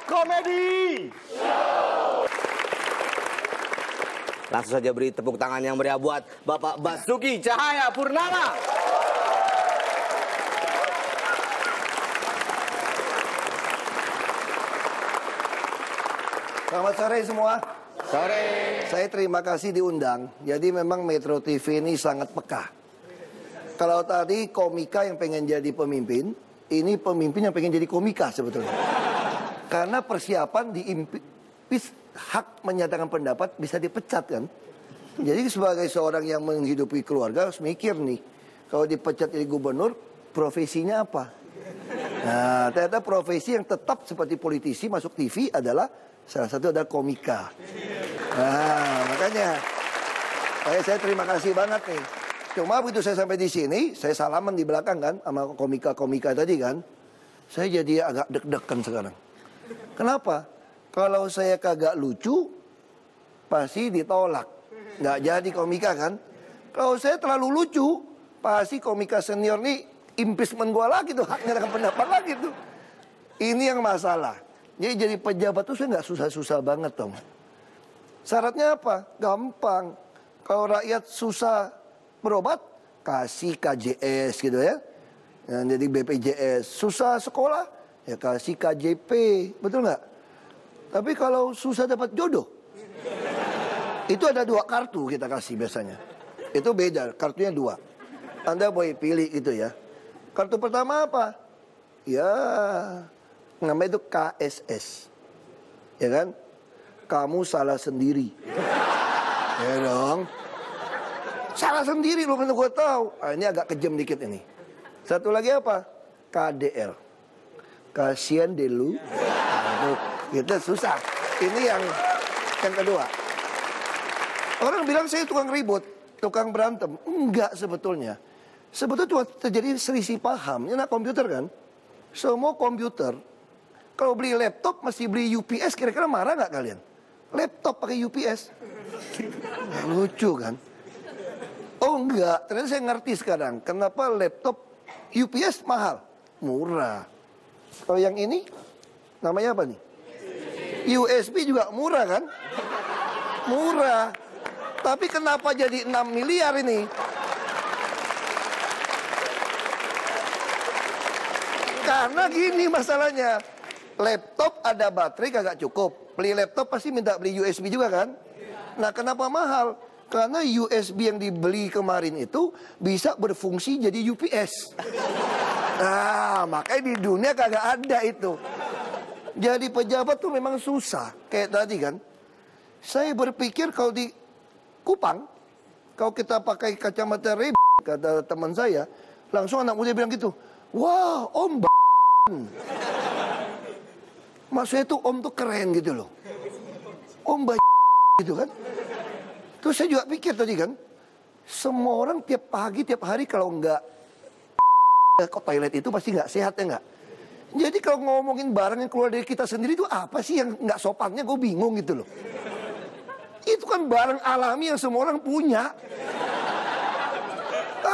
Komedi. Langsung saja beri tepuk tangan yang meriah buat Bapak Basuki Cahayapurnama. Selamat sore semua. Sore. Saya terima kasih diundang. Jadi memang Metro TV ini sangat peka. Kalau tadi komika yang pengen jadi pemimpin, ini pemimpin yang pengen jadi komika sebetulnya. Karena persiapan hak menyatakan pendapat bisa dipecat kan. Jadi sebagai seorang yang menghidupi keluarga harus mikir nih. Kalau dipecat jadi gubernur, profesinya apa? Nah, ternyata profesi yang tetap seperti politisi masuk TV adalah salah satu adalah komika. Nah, makanya saya terima kasih banget nih. Cuma begitu saya sampai di sini, saya salaman di belakang kan sama komika-komika tadi kan. Saya jadi agak deg-degan sekarang. Kenapa? Kalau saya kagak lucu, pasti ditolak. Nggak jadi komika kan? Kalau saya terlalu lucu, pasti komika senior nih impeachment gua lagi tuh, hak menyatakan pendapat lagi tuh. Ini yang masalah. Jadi pejabat tuh saya nggak susah-susah banget dong. Syaratnya apa? Gampang. Kalau rakyat susah berobat, kasih KJS gitu ya. Jadi BPJS. Susah sekolah, ya kasih KJP. Betul nggak? Tapi kalau susah dapat jodoh, itu ada 2 kartu kita kasih biasanya. Itu beda, kartunya 2. Anda boleh pilih gitu ya. Kartu pertama apa? Ya, namanya itu KSS. Ya kan? Kamu salah sendiri. Ya dong. Salah sendiri loh, karena gue tahu. Ini agak kejam dikit ini. Satu lagi apa? KDL. Kasian deh lu. Itu susah. Ini yang kedua. Orang bilang saya tukang ribut, tukang berantem. Enggak sebetulnya. Sebetulnya cuma terjadi selisih paham. Ini anak komputer kan? Semua komputer. Kalau beli laptop mesti beli UPS, kira-kira marah nggak kalian? Laptop pakai UPS. Lucu kan? Oh enggak, ternyata saya ngerti sekarang. Kenapa laptop UPS mahal? Murah. Kalau yang ini, namanya apa nih? USB juga murah kan? Murah. Tapi kenapa jadi 6 miliar ini? Karena gini masalahnya. Laptop ada baterai kagak cukup. Beli laptop pasti minta beli USB juga kan? Nah kenapa mahal? Karena USB yang dibeli kemarin itu bisa berfungsi jadi UPS. Nah makanya di dunia kagak ada itu. Jadi pejabat tuh memang susah. Kayak tadi kan. Saya berpikir kalau di Kupang, kalau kita pakai kacamata Ray, kata teman saya, langsung anak muda bilang gitu. Wah, Om maksudnya tuh Om tuh keren gitu loh. Om gitu kan. Terus saya juga pikir tadi kan, semua orang tiap pagi, tiap hari kalau nggak ke toilet itu pasti nggak sehat ya nggak? Jadi kalau ngomongin barang yang keluar dari kita sendiri itu apa sih yang nggak sopannya, gue bingung gitu loh. Itu kan barang alami yang semua orang punya.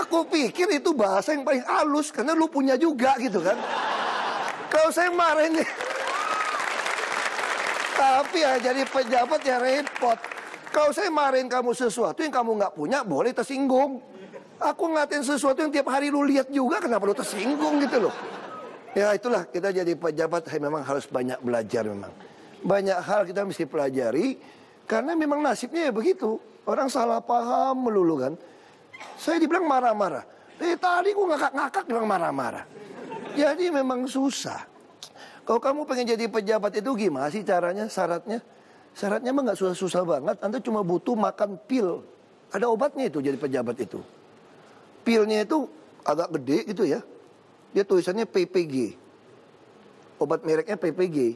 Aku pikir itu bahasa yang paling halus karena lu punya juga gitu kan. Kalau saya marahin tapi ya jadi pejabat ya repot. Kalau saya marahin kamu sesuatu yang kamu nggak punya, boleh tersinggung. Aku ngatain sesuatu yang tiap hari lu lihat juga, kenapa lu tersinggung gitu loh. Ya itulah, kita jadi pejabat memang harus banyak belajar memang. Banyak hal kita mesti pelajari, karena memang nasibnya ya begitu. Orang salah paham melulu kan. Saya dibilang marah-marah. Tadi gue ngakak-ngakak bilang marah-marah. Jadi memang susah. Kalau kamu pengen jadi pejabat itu gimana sih caranya, syaratnya? Syaratnya emang gak susah-susah banget. Anda cuma butuh makan pil. Ada obatnya itu jadi pejabat itu. Pilnya itu agak gede gitu ya. Dia tulisannya PPG. Obat mereknya PPG.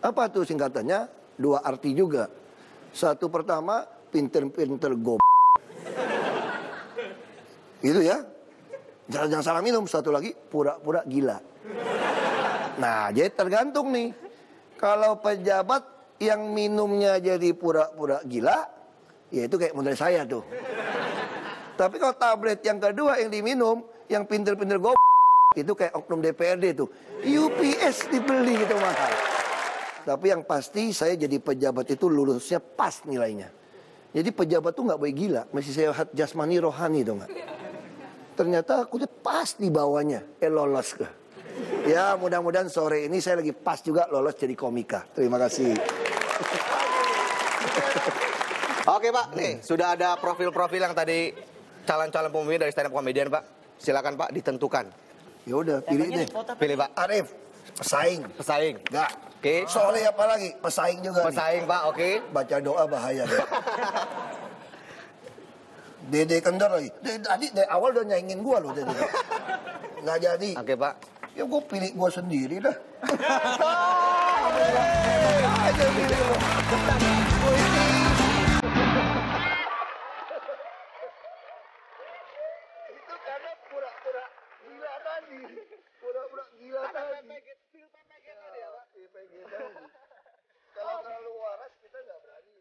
Apa tuh singkatannya? 2 arti juga. Satu pertama, pinter-pinter gitu ya. Jangan salah minum. Satu lagi, pura-pura gila. Nah, jadi tergantung nih. Kalau pejabat yang minumnya jadi pura-pura gila, ya itu kayak model saya tuh. Tapi kalau tablet yang kedua yang diminum, yang pinter-pinter itu kayak oknum DPRD tuh. UPS dibeli gitu mahal. Tapi yang pasti saya jadi pejabat itu lulusnya pas nilainya. Jadi pejabat tuh nggak boleh gila, masih sehat jasmani rohani tuh nggak. Ternyata aku tuh pas di bawahnya, lolos ke. Ya mudah-mudahan sore ini saya lagi pas juga lolos jadi komika. Terima kasih. Oke Pak, nih sudah ada profil-profil yang tadi calon-calon pemimpin dari stand up comedian Pak. Silakan Pak ditentukan. Ya udah pilih deh. Pilih Pak. Arif, pesaing. Pesaing. Enggak. Oke. Soleh apa lagi? Pesaing juga Pesaing Pak, oke. Baca doa bahaya. Dede Kendor lagi. Tadi dari awal udah nyaingin gua loh Dede. Nggak jadi. Oke Pak. Ya gua pilih gua sendiri dah. Itu karena pura-pura gila tadi. Pura-pura gila tadi. Kalau terlalu waras kita nggak berani.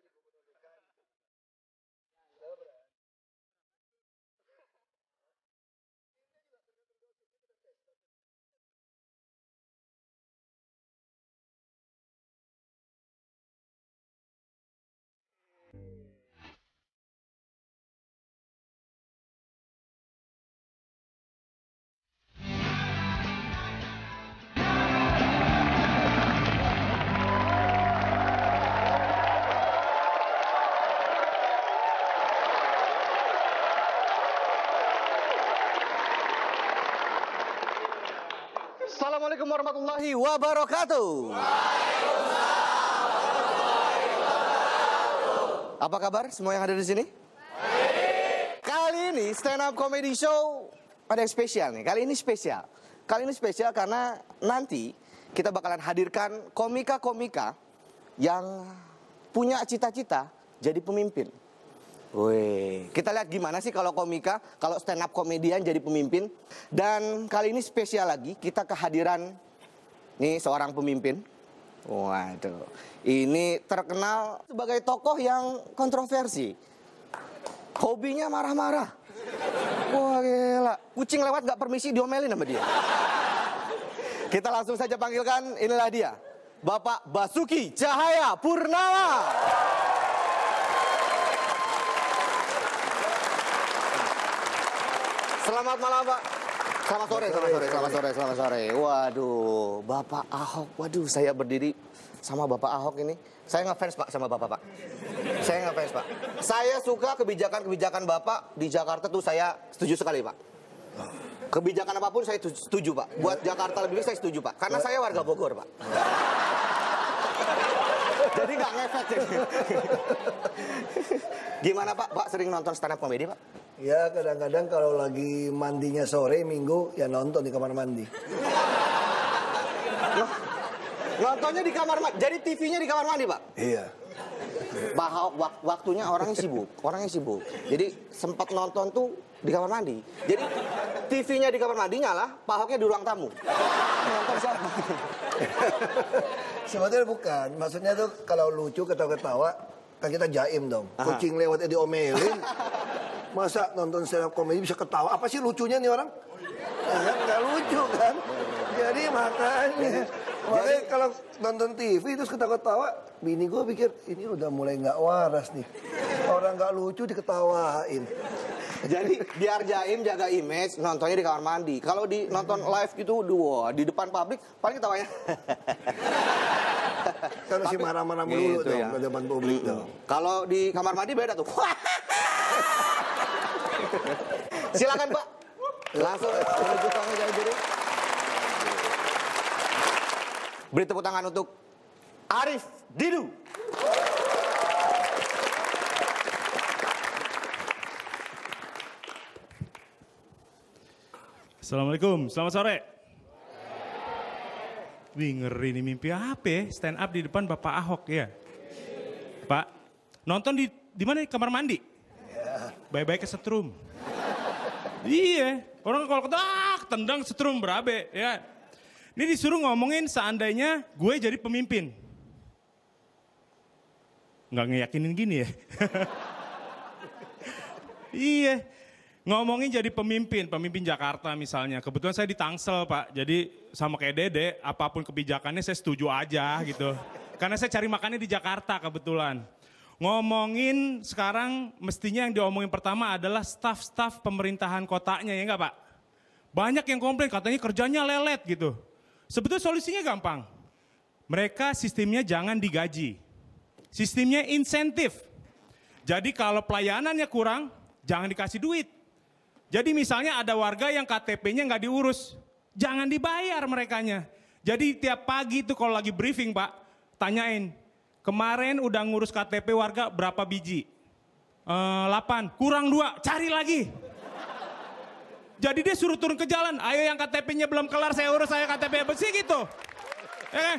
Assalamualaikum warahmatullahi wabarakatuh. Apa kabar semua yang hadir di sini? Kali ini stand up comedy show ada yang spesial nih. Kali ini spesial karena nanti kita bakalan hadirkan komika-komika yang punya cita-cita jadi pemimpin. Wih, kita lihat gimana sih kalau komika, kalau stand up komedian jadi pemimpin. Dan kali ini spesial lagi, kita kehadiran nih seorang pemimpin. Waduh, ini terkenal sebagai tokoh yang kontroversi. Hobinya marah-marah. Wah gila, kucing lewat gak permisi diomelin sama dia. Kita langsung saja panggilkan, inilah dia, Bapak Basuki Cahaya Purnama. Selamat malam Pak. Selamat sore. Waduh, Bapak Ahok. Waduh, saya berdiri sama Bapak Ahok ini. Saya ngefans Pak sama Bapak Pak. Saya ngefans Pak. Saya suka kebijakan-kebijakan Bapak di Jakarta tuh saya setuju sekali Pak. Kebijakan apapun saya setuju Pak. Buat Jakarta lebih baik saya setuju Pak. Karena saya warga Bogor Pak. Jadi nggak ngefek. Gimana Pak? Pak sering nonton stand up comedy Pak? Ya kadang-kadang kalau lagi mandinya sore minggu ya nonton di kamar mandi. Loh, nontonnya di kamar mandi. Jadi TV-nya di kamar mandi Pak? Iya. Pak Ahok waktunya orangnya sibuk. Jadi sempat nonton tuh di kamar mandi. Jadi TV-nya di kamar mandi nyala, Pak Ahoknya di ruang tamu. Nonton siapa? Sebetulnya bukan. Maksudnya tuh kalau lucu ketawa-ketawa kan kita jaim dong. Kucing lewat diomelin. Masa nonton stand up comedy bisa ketawa? Apa sih lucunya nih orang? Ya, nggak lucu kan? Jadi makanya kalau nonton TV terus ketawa-ketawa, bini gue pikir ini udah mulai nggak waras nih. Orang nggak lucu diketawain. Jadi biar jaim jaga image, nontonnya di kamar mandi. Kalau di nonton live gitu, di depan publik paling ketawanya. Kan masih marah-marah melulu gitu dong ya. ke depan publik dong. Kalau di kamar mandi beda tuh. Silakan Pak. Langsung menuju ke meja juri. Beri tepuk tangan untuk Arif Didu. Assalamualaikum, selamat sore. Wih ngeri nih, mimpi apa ya? Stand up di depan Bapak Ahok ya. Pak, nonton di mana? Di kamar mandi? Baik-baik kesetrum. Iya, orang kalau tendang setrum berabe ya. Ini disuruh ngomongin seandainya gue jadi pemimpin. Nggak ngeyakinin gini ya. Iya, ngomongin jadi pemimpin Jakarta misalnya. Kebetulan saya di Tangsel Pak, jadi sama kayak Dede, apapun kebijakannya saya setuju aja gitu. Karena saya cari makannya di Jakarta kebetulan. Ngomongin sekarang mestinya yang diomongin pertama adalah staf-staf pemerintahan kotanya, ya enggak Pak? Banyak yang komplain katanya kerjanya lelet gitu. Sebetulnya solusinya gampang. Mereka sistemnya jangan digaji. Sistemnya insentif. Jadi kalau pelayanannya kurang, jangan dikasih duit. Jadi misalnya ada warga yang KTP-nya nggak diurus, jangan dibayar merekanya. Jadi tiap pagi itu kalau lagi briefing Pak, tanyain, kemarin udah ngurus KTP warga berapa biji? 8, kurang 2, cari lagi. Jadi dia suruh turun ke jalan, ayo yang KTP-nya belum kelar saya urus, saya KTP bersih gitu. Ya kan?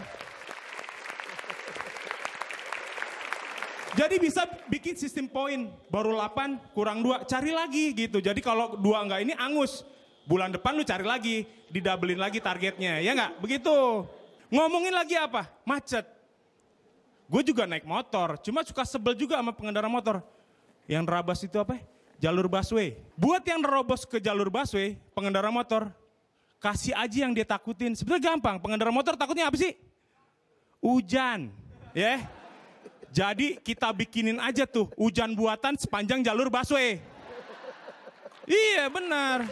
Jadi bisa bikin sistem poin, baru 8, kurang 2, cari lagi gitu. Jadi kalau 2 enggak ini angus, bulan depan lu cari lagi, didabelin lagi targetnya, ya enggak? Begitu. Ngomongin lagi apa? Macet. Gue juga naik motor, cuma suka sebel juga sama pengendara motor. Yang nerabas itu apa? Jalur busway. Buat yang nerobos ke jalur busway, pengendara motor, kasih aja yang dia takutin. Sebenarnya gampang, pengendara motor takutnya apa sih? Hujan, ya. Jadi kita bikinin aja tuh hujan buatan sepanjang jalur busway. Iya benar.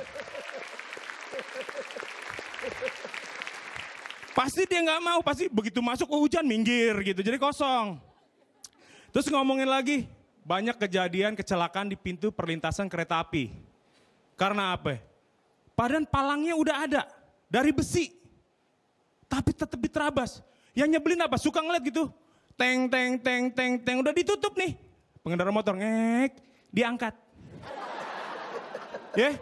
Pasti dia nggak mau, pasti begitu masuk hujan minggir gitu, jadi kosong. Terus ngomongin lagi, banyak kejadian kecelakaan di pintu perlintasan kereta api. Karena apa? Padahal palangnya udah ada, dari besi. Tapi tetap diterabas. Yang nyebelin apa? Suka ngeliat gitu. Teng, teng, teng, teng, teng, udah ditutup nih. Pengendara motor ngek, diangkat. Ya?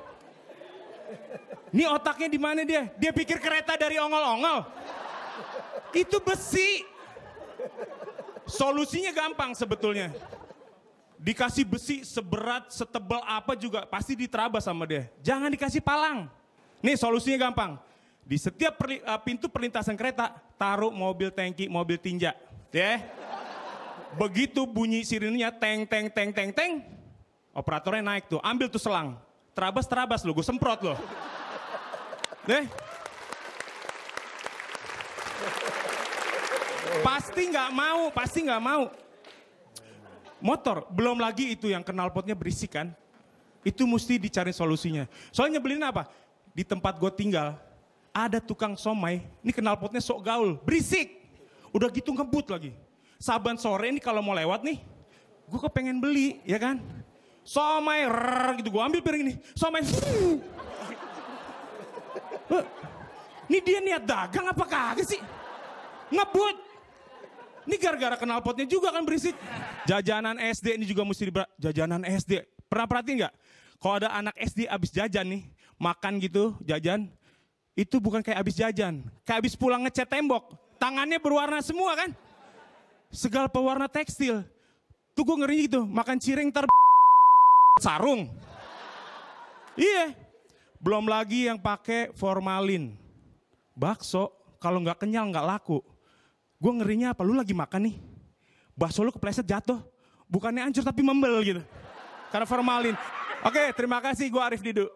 Ini otaknya di mana dia? Dia pikir kereta dari ongol-ongol. Itu besi. Solusinya gampang sebetulnya. Dikasih besi seberat, setebal apa juga pasti diterabas sama dia. Jangan dikasih palang. Nih solusinya gampang. Di setiap pintu perlintasan kereta, taruh mobil tangki, mobil tinja. Ya. Begitu bunyi sirinenya teng, teng, teng, teng, teng. Operatornya naik tuh, ambil tuh selang. Terabas lo, gue semprot lo. Deh. Pasti nggak mau. Motor, belum lagi itu yang knalpotnya berisik kan. Itu mesti dicari solusinya. Soalnya nyebelin apa? Di tempat gue tinggal, ada tukang somai, ini knalpotnya sok gaul, berisik. Udah gitu ngebut lagi. Saban sore ini kalau mau lewat nih, gue kepengen beli, ya kan? Somai, gitu, gue ambil piring ini. Somai, ini dia niat dagang apa kagak sih? Ngebut. Ini gara-gara knalpotnya juga kan berisik. Jajanan SD ini juga mesti jajanan SD. Pernah perhatiin nggak? Kalau ada anak SD abis jajan nih, makan gitu, jajan, itu bukan kayak abis jajan. Kayak abis pulang ngecat tembok. Tangannya berwarna semua kan? Segala pewarna tekstil. Tuh gue ngeri gitu, makan cireng sarung. Iya. Belum lagi yang pakai formalin. Bakso, kalau nggak kenyal nggak laku. Gue ngerinya apa, lu lagi makan nih. Bakso lu kepleset jatuh. Bukannya hancur tapi membel gitu. Karena formalin. Oke, terima kasih, gue Arif Didu.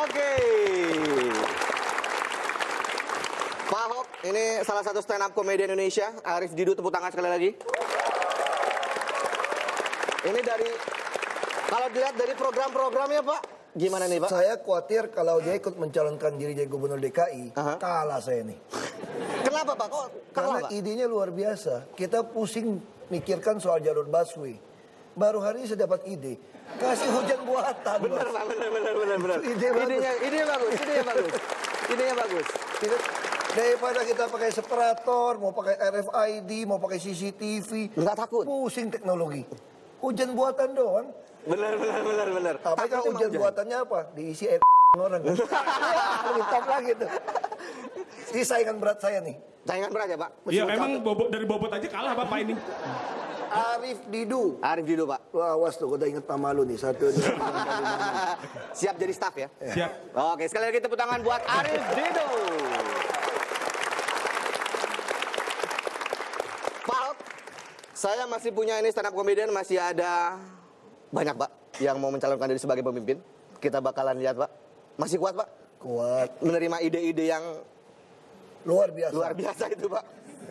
Oke. Pak Ahok, ini salah satu stand up komedi Indonesia. Arif Didu, tepuk tangan sekali lagi. Ini dari, kalau dilihat dari program-programnya Pak, gimana nih Pak? Saya khawatir kalau dia ikut mencalonkan diri jadi gubernur DKI, kalah saya nih. Kenapa Pak? Kok kalah Karena Pak? idenya luar biasa. Kita pusing mikirkan soal jalur busway. Baru hari ini saya dapat ide. Kasih hujan buatan. Bener Pak, bener. Idenya bagus. Daripada kita pakai separator, mau pakai RFID, mau pakai CCTV. Nggak takut? Pusing teknologi. Hujan buatan doang. Bener. Tapi kalau hujan buatannya apa? Diisi air orang. Lebih top lagi tuh. Ini saingan berat saya nih. Saingan berat ya Pak? Iya memang dari bobot aja kalah Bapak ini. Arif Didu. Arif Didu Pak. Wah, awas tuh, udah inget nama lu nih. 1, 2, 3, 4, 5. Siap jadi staff ya? Siap. Oke, sekali lagi tepuk tangan buat Arif Didu. Pak Ahok, saya masih punya ini stand up comedian, masih ada banyak Pak yang mau mencalonkan diri sebagai pemimpin. Kita bakalan lihat Pak. Masih kuat Pak? Kuat. Menerima ide-ide yang Luar biasa. Luar biasa itu Pak.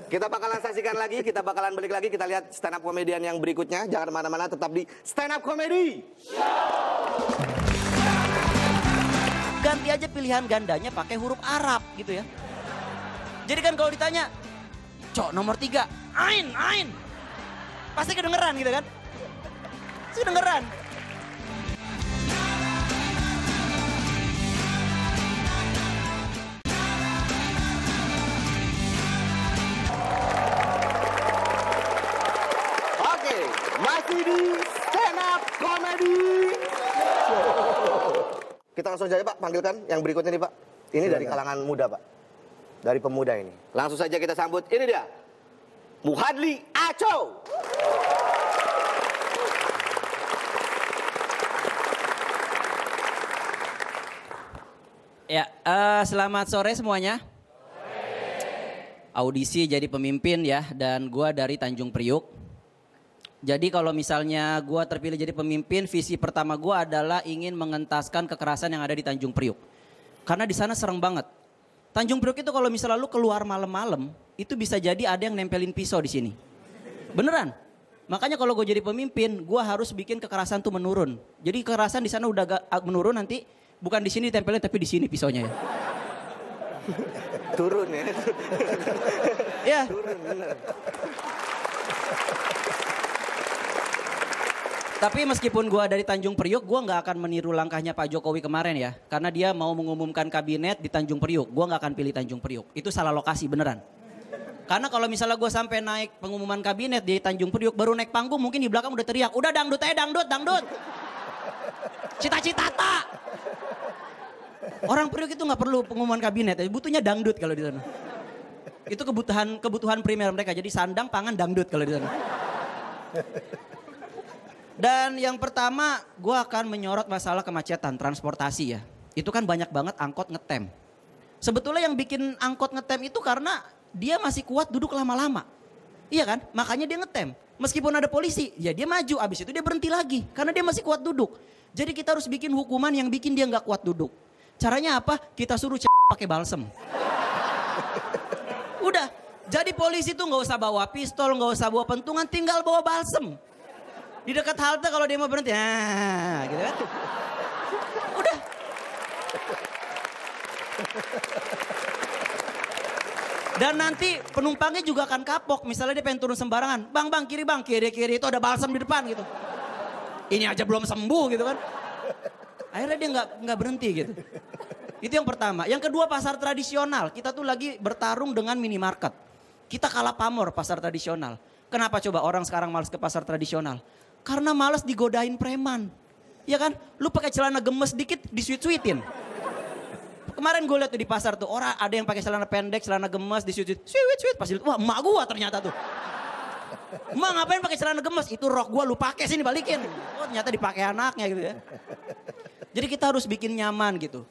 Kita bakalan saksikan lagi, kita bakalan balik lagi, kita lihat stand up komedian yang berikutnya. Jangan kemana-mana, tetap di Stand Up Comedy Ganti aja pilihan gandanya pakai huruf Arab gitu ya. Jadi kan kalau ditanya, Cok nomor 3, Ain. Pasti kedengeran gitu kan. Pasti kedengeran. Oke, masih di Stand Up Comedy Kita langsung saja Pak, panggilkan yang berikutnya nih Pak. Ini dari kalangan muda Pak. Dari pemuda ini. Langsung saja kita sambut, ini dia. Muhadli Aco. Ya, selamat sore semuanya. Audisi jadi pemimpin ya, dan gua dari Tanjung Priuk. Jadi kalau misalnya gua terpilih jadi pemimpin, visi pertama gua adalah ingin mengentaskan kekerasan yang ada di Tanjung Priuk. Karena di sana serem banget. Tanjung Priuk itu kalau misalnya lu keluar malam-malam, itu bisa jadi ada yang nempelin pisau di sini. Beneran. Makanya kalau gue jadi pemimpin, gua harus bikin kekerasan tuh menurun. Jadi kekerasan di sana udah menurun, nanti bukan di sini ditempelin tapi di sini pisaunya ya. Turun ya. Ya. Turun bener. Tapi meskipun gua dari Tanjung Priuk, gua nggak akan meniru langkahnya Pak Jokowi kemarin ya. Karena dia mau mengumumkan kabinet di Tanjung Priuk. Gua nggak akan pilih Tanjung Priuk. Itu salah lokasi beneran. Karena kalau misalnya gua sampai naik pengumuman kabinet di Tanjung Priuk, baru naik panggung mungkin di belakang udah teriak, udah dangdut aja dangdut. Cita-cita tak. Orang Priuk itu nggak perlu pengumuman kabinet, butuhnya dangdut kalau di sana. Itu kebutuhan primer mereka. Jadi sandang, pangan, dangdut kalau di sana. Dan yang pertama, gue akan menyorot masalah kemacetan transportasi ya. Itu kan banyak banget angkot ngetem. Sebetulnya yang bikin angkot ngetem itu karena dia masih kuat duduk lama-lama. Iya kan? Makanya dia ngetem. Meskipun ada polisi, ya dia maju. Abis itu dia berhenti lagi. Karena dia masih kuat duduk. Jadi kita harus bikin hukuman yang bikin dia nggak kuat duduk. Caranya apa? Kita suruh pakai balsem. Udah. Jadi polisi tuh nggak usah bawa pistol, nggak usah bawa pentungan, tinggal bawa balsem. Di dekat halte kalau dia mau berhenti, gitu kan. Udah. Dan nanti penumpangnya juga akan kapok. Misalnya dia pengen turun sembarangan. Bang, kiri bang, kiri itu ada balsam di depan gitu. Ini aja belum sembuh gitu kan. Akhirnya dia nggak berhenti gitu. Itu yang pertama. Yang kedua pasar tradisional. Kita tuh lagi bertarung dengan minimarket. Kita kalah pamor pasar tradisional. Kenapa coba orang sekarang malas ke pasar tradisional? Karena malas digodain preman. Ya kan? Lu pakai celana gemes dikit disuit-suitin. Kemarin gue lihat tuh di pasar tuh orang ada yang pakai celana pendek, celana gemes disuit-suit. Suit. Pas wah emak gua ternyata tuh. Emak ngapain pakai celana gemes? Itu rok gua lu pakai sini balikin. Oh ternyata dipakai anaknya gitu ya. Jadi kita harus bikin nyaman gitu.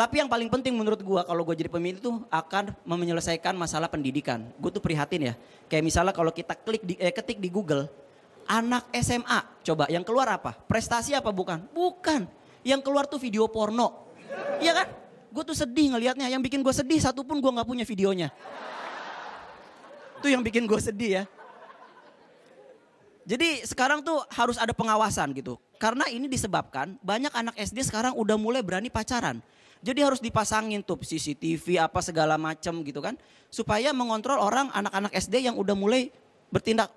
Tapi yang paling penting menurut gua kalau gue jadi pemimpin tuh akan menyelesaikan masalah pendidikan. Gue tuh prihatin ya. Kayak misalnya kalau kita ketik di Google, anak SMA, coba yang keluar apa? Prestasi apa bukan? Bukan. Yang keluar tuh video porno. Iya kan? Gue tuh sedih ngelihatnya. Yang bikin gue sedih satu pun gue gak punya videonya. Itu yang bikin gue sedih ya. Jadi sekarang tuh harus ada pengawasan gitu. Karena ini disebabkan banyak anak SD sekarang udah mulai berani pacaran. Jadi harus dipasangin tuh CCTV apa segala macem gitu kan. Supaya mengontrol orang anak-anak SD yang udah mulai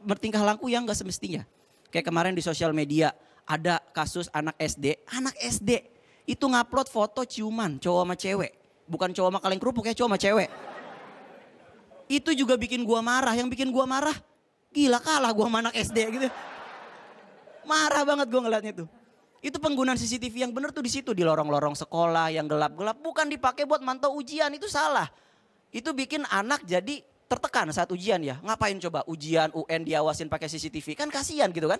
bertingkah laku yang gak semestinya. Kayak kemarin di sosial media ada kasus anak SD itu ngupload foto ciuman cowok sama cewek. Bukan cowok sama kaleng kerupuk ya, cowok sama cewek. Itu juga bikin gua marah. Yang bikin gua marah, gila kalah gua sama anak SD gitu. Marah banget gua ngeliatnya tuh. Itu penggunaan CCTV yang bener tuh di situ, di lorong-lorong sekolah yang gelap-gelap. Bukan dipakai buat mantau ujian, itu salah. Itu bikin anak jadi tertekan saat ujian ya. Ngapain coba ujian UN diawasin pakai CCTV? Kan kasihan gitu kan.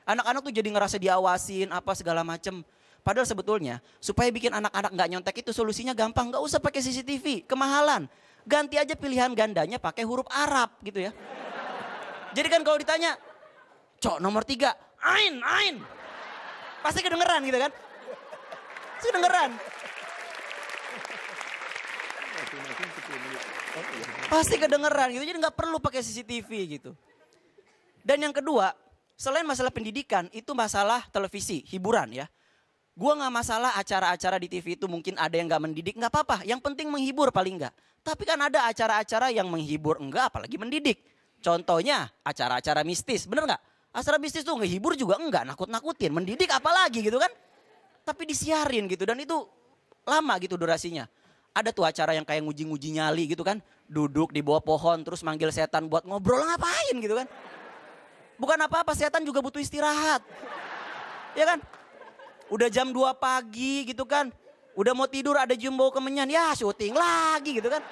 Anak-anak tuh jadi ngerasa diawasin apa segala macem. Padahal sebetulnya supaya bikin anak-anak gak nyontek itu solusinya gampang. Gak usah pakai CCTV, kemahalan. Ganti aja pilihan gandanya pakai huruf Arab gitu ya. Jadi kan kalau ditanya, Cok nomor 3, Ain. Pasti kedengeran gitu kan. Pasti kedengeran. Pasti kedengeran gitu, jadi nggak perlu pakai CCTV gitu. Dan yang kedua, selain masalah pendidikan, itu masalah televisi, hiburan ya. Gua nggak masalah acara-acara di TV itu mungkin ada yang nggak mendidik, nggak apa-apa. Yang penting menghibur paling nggak. Tapi kan ada acara-acara yang menghibur enggak, apalagi mendidik. Contohnya acara-acara mistis, bener nggak? Acara mistis tuh ngehibur juga enggak, nakut-nakutin, mendidik apalagi gitu kan. Tapi disiarin gitu dan itu lama gitu durasinya. Ada tuh acara yang kayak nguji-nguji nyali gitu kan. Duduk di bawah pohon terus manggil setan buat ngobrol, ngapain gitu kan. Bukan apa-apa, setan juga butuh istirahat. Ya kan? Udah jam 2 pagi gitu kan. Udah mau tidur ada jumbo kemenyan. Ya syuting lagi gitu kan.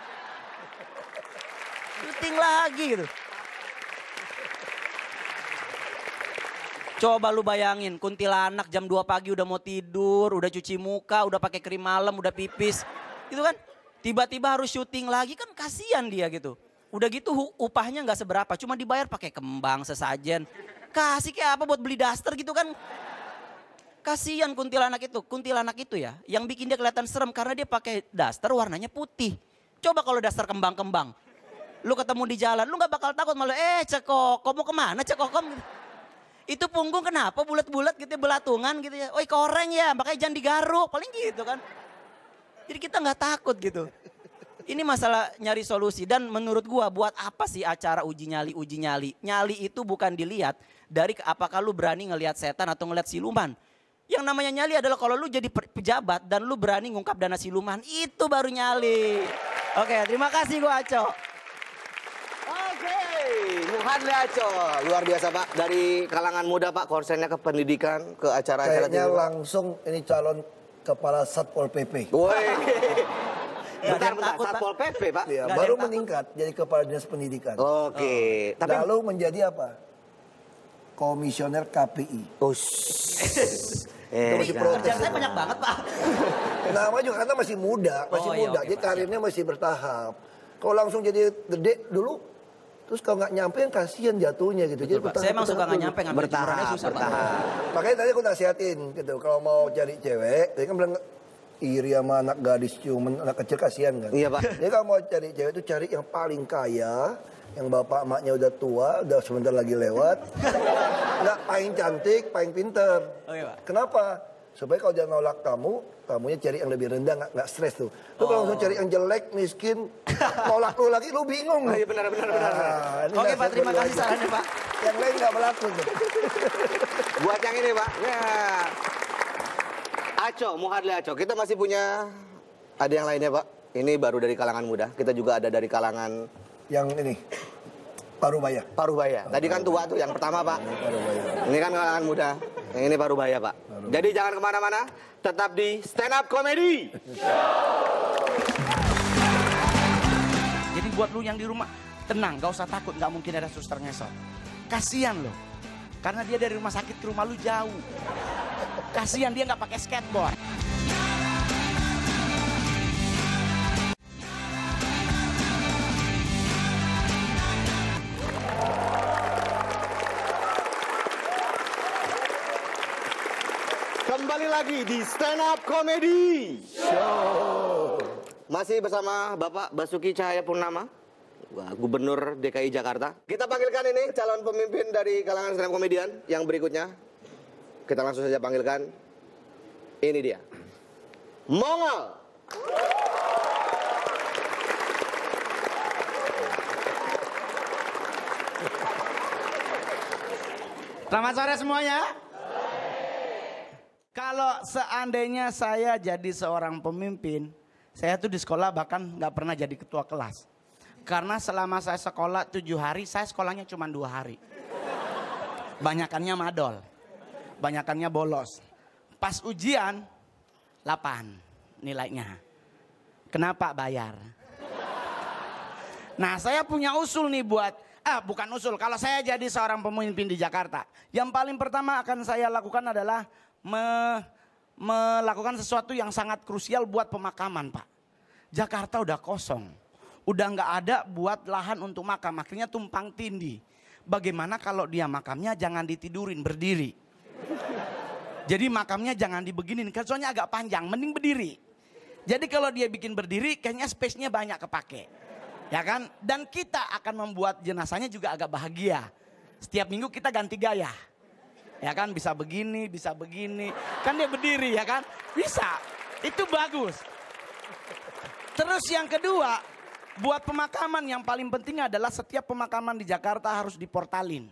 Syuting lagi gitu. Coba lu bayangin kuntilanak jam 2 pagi udah mau tidur. Udah cuci muka, udah pakai krim malam, udah pipis. Gitu kan. Tiba-tiba harus syuting lagi kan kasihan dia gitu. Udah gitu upahnya nggak seberapa, cuma dibayar pakai kembang, sesajen. Kasih kayak apa buat beli daster gitu kan. Kasihan kuntilanak itu. Kuntilanak itu ya, yang bikin dia kelihatan serem karena dia pakai daster warnanya putih. Coba kalau daster kembang-kembang. Lu ketemu di jalan, lu nggak bakal takut malah, Cekokom mau kemana Cekokom? Itu punggung kenapa bulat-bulat gitu, belatungan gitu ya. Oi koreng ya, makanya jangan digaruk, paling gitu kan. Jadi kita nggak takut gitu. Ini masalah nyari solusi dan menurut gua buat apa sih acara uji nyali? Nyali itu bukan dilihat dari apakah lu berani ngelihat setan atau ngelihat siluman. Yang namanya nyali adalah kalau lu jadi pejabat dan lu berani ngungkap dana siluman, itu baru nyali. Oke, terima kasih gua Aco. Oke, Muhadle Aco. Luar biasa Pak, dari kalangan muda Pak, konsennya ke pendidikan, ke acara-acara. Kayaknya langsung ini calon kepala Satpol PP. Woi. Bentar, Satpol PP Pak. Ya, baru meningkat jadi kepala dinas pendidikan. Oke. Tapi lalu menjadi apa? Komisioner KPI. Kerjaan saya banyak banget Pak. Nama juga karena masih muda, Oke, jadi Pak, karirnya masih bertahap. Kalau langsung jadi gede dulu, terus kalau nggak nyampe kasihan jatuhnya gitu. Betul, Pak. Saya emang suka nggak nyampe, ngambil jemurannya susah Pak. Makanya tadi aku nasihatin gitu, kalau mau cari cewek, tadi kan bilang iri sama anak gadis cuman anak kecil kasihan kan. Iya Pak. Jadi kalau mau cari cewek itu cari yang paling kaya, yang bapak emaknya udah tua, udah sebentar lagi lewat. Nggak paling cantik, paling pinter. Oke, Pak. Kenapa? Supaya kalau dia nolak kamu, kamunya cari yang lebih rendah, nggak stres tuh. Lu kalau langsung cari yang jelek, miskin, nolak lu lagi, lu bingung. Iya benar. Nah, Oke Pak, terima kasih sarannya Pak. Yang lain nggak berlaku tuh. Buat yang ini Pak. Ya. Aco, Muhadle Aco. Kita masih punya, ada yang lainnya Pak. Ini baru dari kalangan muda. Kita juga ada dari kalangan Yang ini, Parubaya. Parubaya. Tadi kan tua tuh yang pertama Pak. Parubaya. Ini kan kalangan muda. Yang ini Parubaya Pak. Jadi jangan kemana-mana. Tetap di Stand Up Comedy. Jadi buat lu yang di rumah, tenang, gak usah takut, gak mungkin ada suster ngesot. Kasian loh, karena dia dari rumah sakit ke rumah lu jauh. Kasian dia gak pakai skateboard. Kembali lagi di Stand Up Comedy Show. Masih bersama Bapak Basuki Cahayapurnama, Gubernur DKI Jakarta. Kita panggilkan ini calon pemimpin dari kalangan stand up komedian yang berikutnya. Kita langsung saja panggilkan. Ini dia, Mongol. Selamat sore semuanya. Kalau seandainya saya jadi seorang pemimpin, saya tuh di sekolah bahkan nggak pernah jadi ketua kelas. Karena selama saya sekolah 7 hari, saya sekolahnya cuma 2 hari. Banyakannya madol, banyakannya bolos. Pas ujian, 8 nilainya. Kenapa bayar? Nah saya punya usul nih buat, bukan usul, kalau saya jadi seorang pemimpin di Jakarta. Yang paling pertama akan saya lakukan adalah melakukan sesuatu yang sangat krusial buat pemakaman Pak. Jakarta udah kosong. Udah nggak ada buat lahan untuk makam, akhirnya tumpang tindih. Bagaimana kalau dia makamnya jangan ditidurin, berdiri. Jadi makamnya jangan dibeginin, soalnya agak panjang, mending berdiri. Jadi kalau dia bikin berdiri kayaknya space-nya banyak kepake. Ya kan? Dan kita akan membuat jenazahnya juga agak bahagia. Setiap minggu kita ganti gaya. Ya kan, bisa begini, bisa begini. Kan dia berdiri ya kan? Bisa. Itu bagus. Terus yang kedua, buat pemakaman yang paling penting adalah setiap pemakaman di Jakarta harus diportalin.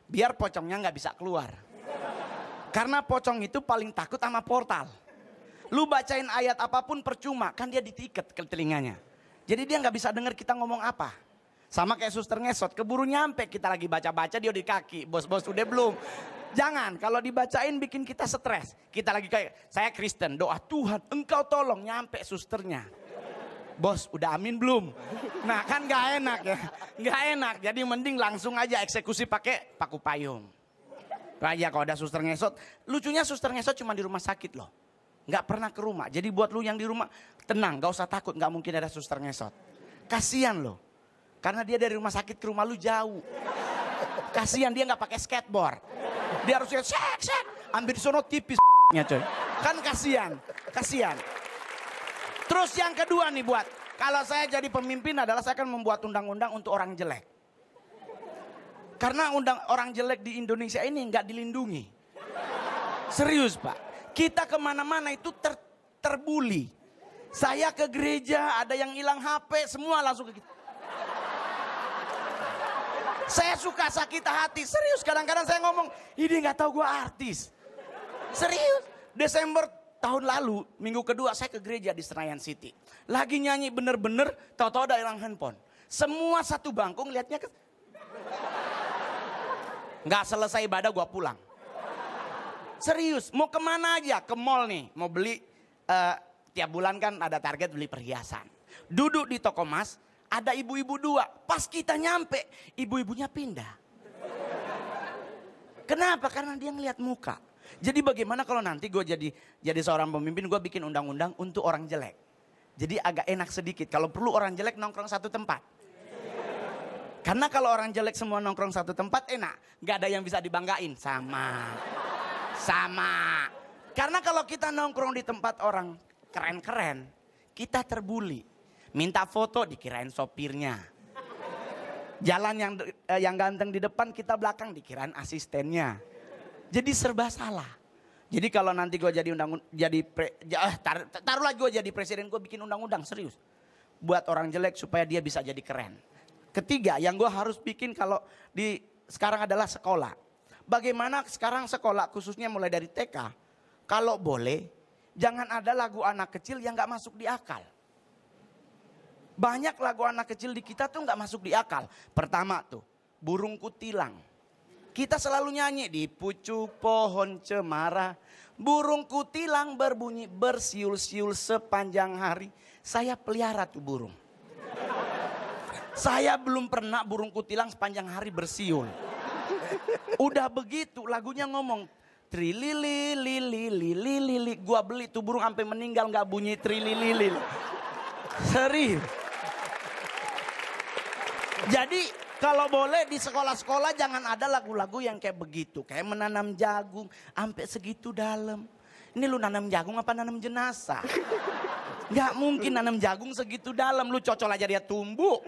Biar pocongnya nggak bisa keluar. Karena pocong itu paling takut sama portal. Lu bacain ayat apapun percuma, kan dia ditiket ke telinganya. Jadi dia nggak bisa dengar kita ngomong apa. Sama kayak suster ngesot, keburu nyampe kita lagi baca-baca dia di kaki. Bos-bos udah belum. Jangan, kalau dibacain bikin kita stres. Kita lagi kayak, saya Kristen, doa Tuhan engkau tolong, nyampe susternya. Bos udah amin belum? Nah kan gak enak ya. Gak enak, jadi mending langsung aja eksekusi pakai paku payung. Kayak kalau ada suster ngesot, lucunya suster ngesot cuma di rumah sakit loh. Gak pernah ke rumah, jadi buat lu yang di rumah tenang, gak usah takut, gak mungkin ada suster ngesot. Kasian loh, karena dia dari rumah sakit ke rumah lu jauh. Kasian dia gak pakai skateboard. Dia harusnya sek, ambil di sono tipis coy. Kan kasian. Terus yang kedua nih buat, kalau saya jadi pemimpin adalah saya akan membuat undang-undang untuk orang jelek. Karena orang jelek di Indonesia ini nggak dilindungi. Serius Pak, kita kemana-mana itu terbuli. Saya ke gereja, ada yang hilang HP, semua langsung ke kita. Saya suka sakit hati, serius kadang-kadang saya ngomong, ini nggak tahu gue artis. Serius, Desember tahun lalu, minggu kedua saya ke gereja di Senayan City. Lagi nyanyi bener-bener, tahu-tahu ada hilang handphone. Semua satu bangku ngeliatnya ke... Nggak selesai ibadah gua pulang. Serius, mau kemana aja? Ke mall nih, mau beli, tiap bulan kan ada target beli perhiasan. Duduk di toko emas, ada ibu-ibu dua. Pas kita nyampe, ibu-ibunya pindah. Kenapa? Karena dia ngeliat muka. Jadi bagaimana kalau nanti gue jadi seorang pemimpin, gue bikin undang-undang untuk orang jelek. Jadi agak enak sedikit. Kalau perlu orang jelek nongkrong satu tempat. Karena kalau orang jelek semua nongkrong satu tempat enak. Gak ada yang bisa dibanggain. Sama. Karena kalau kita nongkrong di tempat orang keren-keren, kita terbuli. Minta foto dikirain sopirnya. Jalan yang ganteng di depan, kita belakang dikirain asistennya. Jadi serba salah. Jadi kalau nanti gue taruhlah gue jadi presiden, gue bikin undang-undang serius. Buat orang jelek supaya dia bisa jadi keren. Ketiga yang gue harus bikin kalau sekarang adalah sekolah. Bagaimana sekarang sekolah khususnya mulai dari TK. Kalau boleh jangan ada lagu anak kecil yang gak masuk di akal. Banyak lagu anak kecil di kita tuh gak masuk di akal. Pertama tuh burung kutilang. Kita selalu nyanyi di pucuk pohon cemara. Burung kutilang berbunyi bersiul-siul sepanjang hari. Saya pelihara tuh burung. Saya belum pernah burung kutilang sepanjang hari bersiul. Udah begitu lagunya ngomong. Trilili lili lili lili. Gua beli tuh burung sampai meninggal gak bunyi trilili lili. Serius. Jadi kalau boleh di sekolah-sekolah jangan ada lagu-lagu yang kayak begitu. Kayak menanam jagung sampai segitu dalam. Ini lu nanam jagung apa nanam jenazah? Gak mungkin nanam jagung segitu dalam. Lu cocol aja dia tumbuh.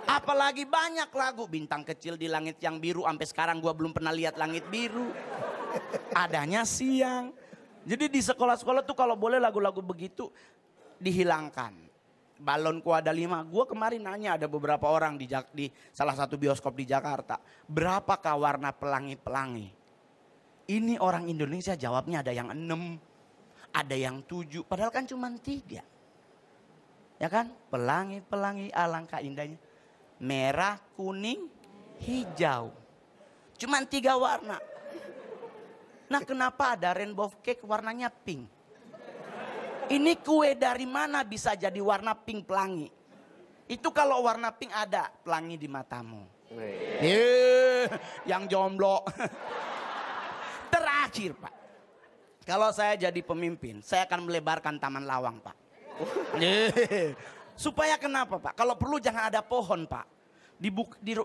Apalagi banyak lagu. Bintang kecil di langit yang biru. Sampai sekarang gua belum pernah lihat langit biru. Adanya siang. Jadi di sekolah-sekolah tuh kalau boleh lagu-lagu begitu dihilangkan. Balonku ada 5. Gue kemarin nanya ada beberapa orang di salah satu bioskop di Jakarta. Berapakah warna pelangi-pelangi? Ini orang Indonesia jawabnya ada yang 6. Ada yang 7. Padahal kan cuma 3. Ya kan? Pelangi-pelangi alangkah indahnya. Merah, kuning, hijau. Cuma 3 warna. Nah kenapa ada rainbow cake warnanya pink? Ini kue dari mana bisa jadi warna pink pelangi? Itu kalau warna pink ada pelangi di matamu. Yang jomblo. Terakhir Pak. Kalau saya jadi pemimpin, saya akan melebarkan Taman Lawang Pak. Supaya kenapa Pak? Kalau perlu jangan ada pohon Pak.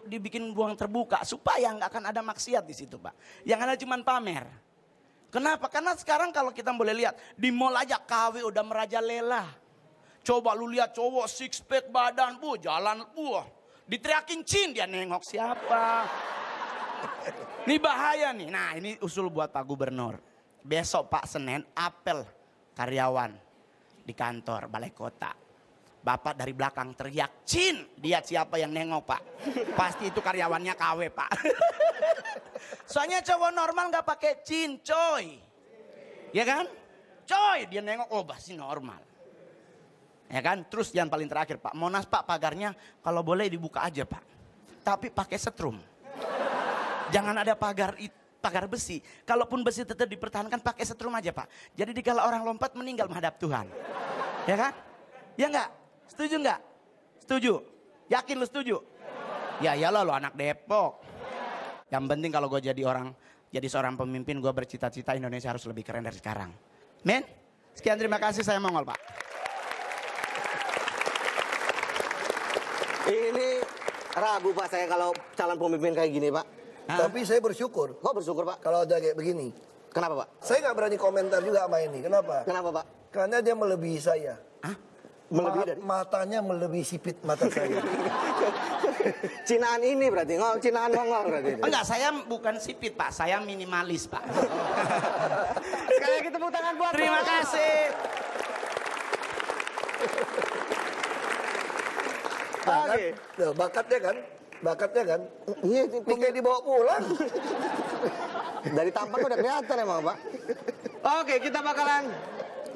Dibikin ruang terbuka supaya nggak akan ada maksiat di situ Pak. Yang ada cuma pamer. Kenapa? Karena sekarang kalau kita boleh lihat, di mall aja KW udah merajalela. Coba lu lihat cowok six pack badan, jalan, diteriakin Cin, dia nengok siapa. Ini bahaya nih. Nah, ini usul buat Pak Gubernur. Besok Pak Senin apel karyawan di kantor balai kota. Bapak dari belakang teriak, Cin, lihat siapa yang nengok Pak. Pasti itu karyawannya KW Pak. Soalnya cowok normal gak pakai Cin, coy. Ya kan? Coy, dia nengok, oh pasti normal. Ya kan? Terus yang paling terakhir Pak, Monas Pak pagarnya kalau boleh dibuka aja Pak. Tapi pakai setrum. Jangan ada pagar besi. Kalaupun besi tetap dipertahankan pakai setrum aja Pak. Jadi dikala orang lompat meninggal menghadap Tuhan. Ya kan? Ya enggak? Setuju nggak? Setuju? Yakin lu setuju? Ya iyalah lu anak Depok. Yang penting kalau gue jadi seorang pemimpin, gue bercita-cita Indonesia harus lebih keren dari sekarang. Men, sekian terima kasih, saya mongol Pak. Ini ragu Pak saya kalau calon pemimpin kayak gini Pak. Tapi saya bersyukur. Kok bersyukur Pak? Kalau ada kayak begini. Kenapa Pak? Saya nggak berani komentar juga sama ini. Kenapa? Kenapa Pak? Karena dia melebihi saya. Hah? Melebihi dari? Matanya melebihi sipit mata saya. Cinaan ini berarti, cinaan mongol berarti. Enggak, saya bukan sipit Pak, saya minimalis Pak. Sekali lagi tepuk tangan buat Terima kasih. Oke. Tuh, bakatnya kan. Iya, Ini kayak dibawa pulang. dari tampang udah kelihatan emang Pak. Oke, kita bakalan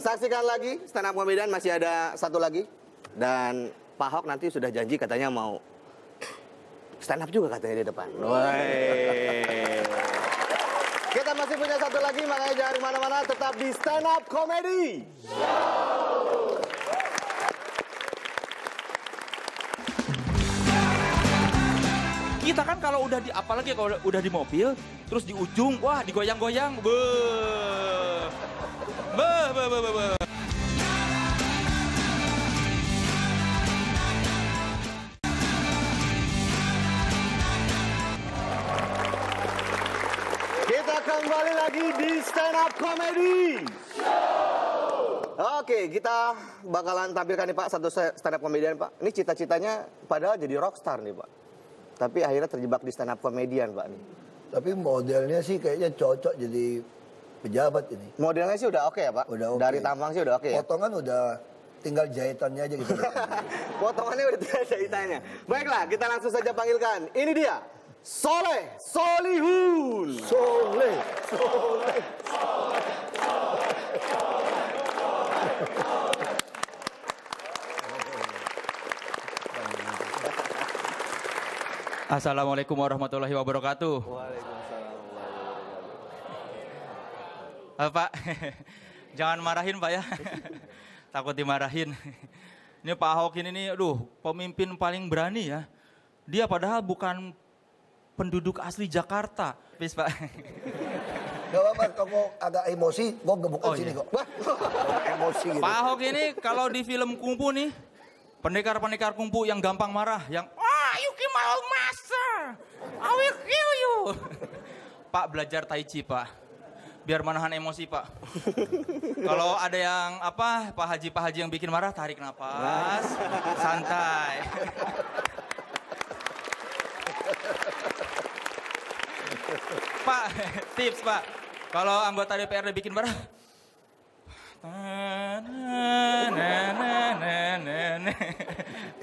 saksikan lagi stand up comedian, masih ada satu lagi. Dan Pak Ahok nanti sudah janji katanya mau stand up juga katanya di depan. Kita masih punya satu lagi, makanya jangan kemana-mana, tetap di stand up comedy. Kita kan kalau udah apalagi kalau udah di mobil, terus di ujung, wah digoyang-goyang, Kita kembali lagi di stand up comedy. Oke, kita bakalan tampilkan nih Pak satu stand up comedian Pak. Ini cita-citanya padahal jadi rockstar nih Pak. Tapi akhirnya terjebak di stand up comedian Pak nih. Tapi modelnya sih kayaknya cocok jadi pejabat ini. Modelnya sih udah oke ya Pak? Udah oke. Dari tampang sih udah oke ya? Potongan udah tinggal jahitannya aja gitu. Potongannya udah tinggal jahitannya. Baiklah, kita langsung saja panggilkan. Ini dia, Soleh Solihun. Soleh. Assalamualaikum warahmatullahi wabarakatuh. Pak, jangan marahin Pak ya. Takut dimarahin. Ini Pak Ahok ini nih, aduh, pemimpin paling berani ya. Dia padahal bukan penduduk asli Jakarta. Please Pak. Gak apa-apa, kamu agak emosi, gue gebukan sini iya. kok. Emosi gitu. Pak Ahok ini kalau di film kungfu nih, pendekar-pendekar kungfu yang gampang marah, yang you kill my old master, I will kill you. Pak belajar tai chi Pak, biar menahan emosi Pak. Kalau ada yang Pak Haji yang bikin marah, tarik nafas, santai. Pak, tips Pak, kalau anggota DPRD bikin marah,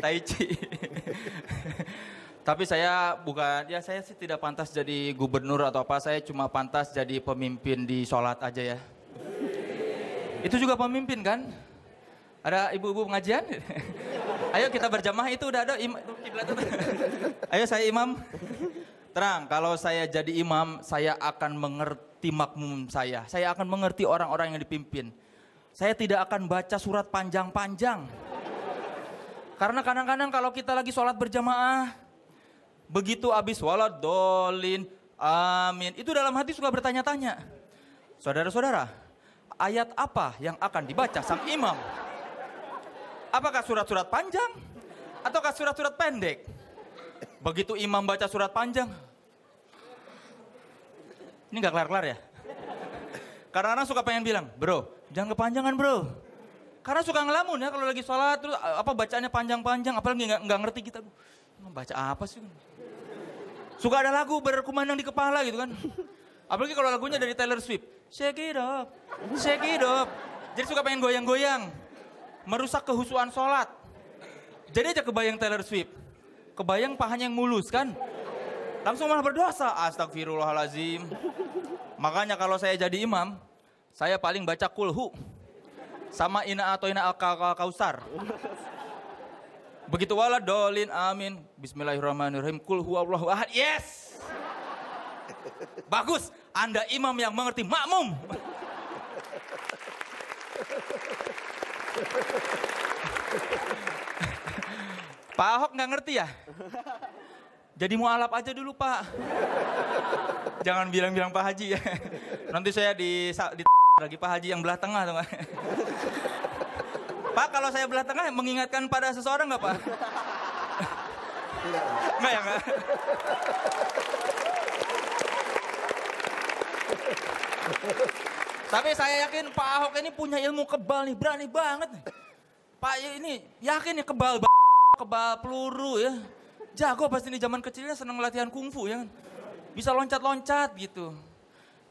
tai chi. Tapi saya saya sih tidak pantas jadi gubernur atau apa, saya cuma pantas jadi pemimpin di sholat aja ya. Itu juga pemimpin kan? Ada ibu-ibu pengajian? Ayo kita berjamaah, itu udah ada kiblat itu. Ayo saya imam. Terang, kalau saya jadi imam, saya akan mengerti makmum saya. Saya akan mengerti orang-orang yang dipimpin. Saya tidak akan baca surat panjang-panjang. Karena kadang-kadang kalau kita lagi sholat berjamaah, begitu habis sholat dolin, amin, itu dalam hati suka bertanya-tanya. Saudara-saudara, ayat apa yang akan dibaca sang imam? Apakah surat-surat panjang? Ataukah surat-surat pendek? Begitu imam baca surat panjang, ini gak kelar-kelar ya? Kadang-kadang suka pengen bilang, bro, jangan kepanjangan bro. Karena suka ngelamun ya kalau lagi sholat, terus bacaannya panjang-panjang, apalagi nggak ngerti kita. Baca apa sih? Suka ada lagu berkumandang di kepala gitu kan. Apalagi kalau lagunya dari Taylor Swift. Shake it up, shake it up. Jadi suka pengen goyang-goyang. Merusak kehusuan sholat. Jadi aja kebayang Taylor Swift. Kebayang pahanya yang mulus kan. Langsung malah berdosa. Astagfirullahalazim. Makanya kalau saya jadi imam, saya paling baca kulhu. Sama ina atau ina al-kausar. Begitu wala dolin amin. Bismillahirrahmanirrahim. Kulhu Allahu ahad. Yes! Bagus. Anda imam yang mengerti makmum. Pak Ahok nggak ngerti ya? Jadi mualaf aja dulu Pak. Jangan bilang-bilang Pak Haji ya. Nanti saya di lagi Pak Haji yang belah tengah tuh. Pak kalau saya belah tengah mengingatkan pada seseorang nggak Pak? Nggak ya nggak? Tapi saya yakin Pak Ahok ini punya ilmu kebal nih, berani banget nih. Pak ini yakin ya kebal peluru ya. Jago pasti nih zaman kecilnya seneng latihan kungfu ya kan. Bisa loncat-loncat gitu.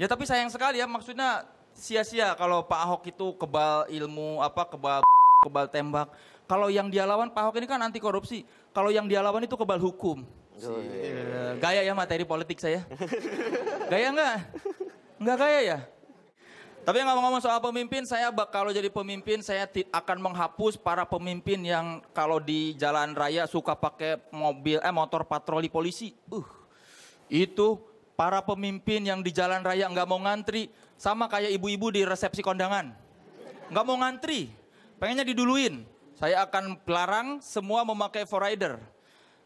Ya tapi sayang sekali ya maksudnya sia-sia kalau Pak Ahok itu kebal ilmu kebal tembak. Kalau yang dia lawan Pak Ahok ini kan anti korupsi. Kalau yang dia lawan itu kebal hukum. Gaya ya materi politik saya. Gaya enggak? Enggak gaya ya? Tapi ngomong-ngomong soal pemimpin, saya kalau jadi pemimpin saya akan menghapus para pemimpin yang kalau di jalan raya suka pakai motor patroli polisi. Itu para pemimpin yang di jalan raya nggak mau ngantri, sama kayak ibu-ibu di resepsi kondangan. Nggak mau ngantri, pengennya diduluin. Saya akan larang semua memakai forrider.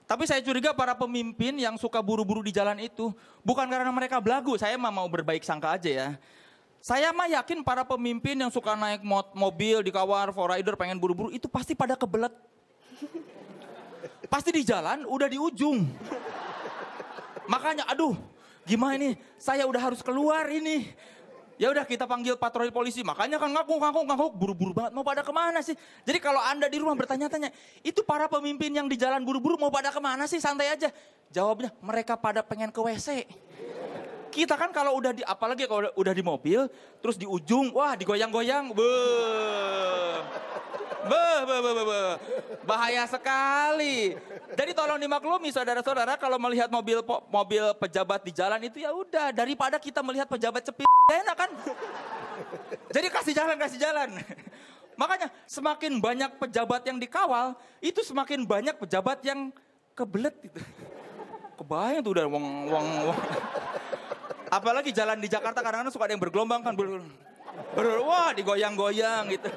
Tapi saya curiga para pemimpin yang suka buru-buru di jalan itu, bukan karena mereka belagu, saya mah mau berbaik sangka aja ya. Saya mah yakin para pemimpin yang suka naik mobil dikawal forrider pengen buru-buru itu pasti pada kebelet. Pasti di jalan udah di ujung. Makanya aduh gimana ini saya udah harus keluar ini. Ya udah kita panggil patroli polisi. Makanya kan ngakuk buru-buru banget mau pada kemana sih. Jadi kalau Anda di rumah bertanya-tanya itu para pemimpin yang di jalan buru-buru mau pada kemana sih santai aja. Jawabnya mereka pada pengen ke WC. Kita kan kalau apalagi kalau udah di mobil, terus di ujung, wah digoyang-goyang, bahaya sekali. Jadi tolong dimaklumi saudara-saudara kalau melihat mobil pejabat di jalan itu ya udah daripada kita melihat pejabat cepit, enak kan? Jadi kasih jalan. Makanya semakin banyak pejabat yang dikawal, itu semakin banyak pejabat yang kebelet gitu. Kebayang tuh udah wong. Apalagi jalan di Jakarta kadang-kadang suka ada yang bergelombang kan. Wah digoyang-goyang gitu.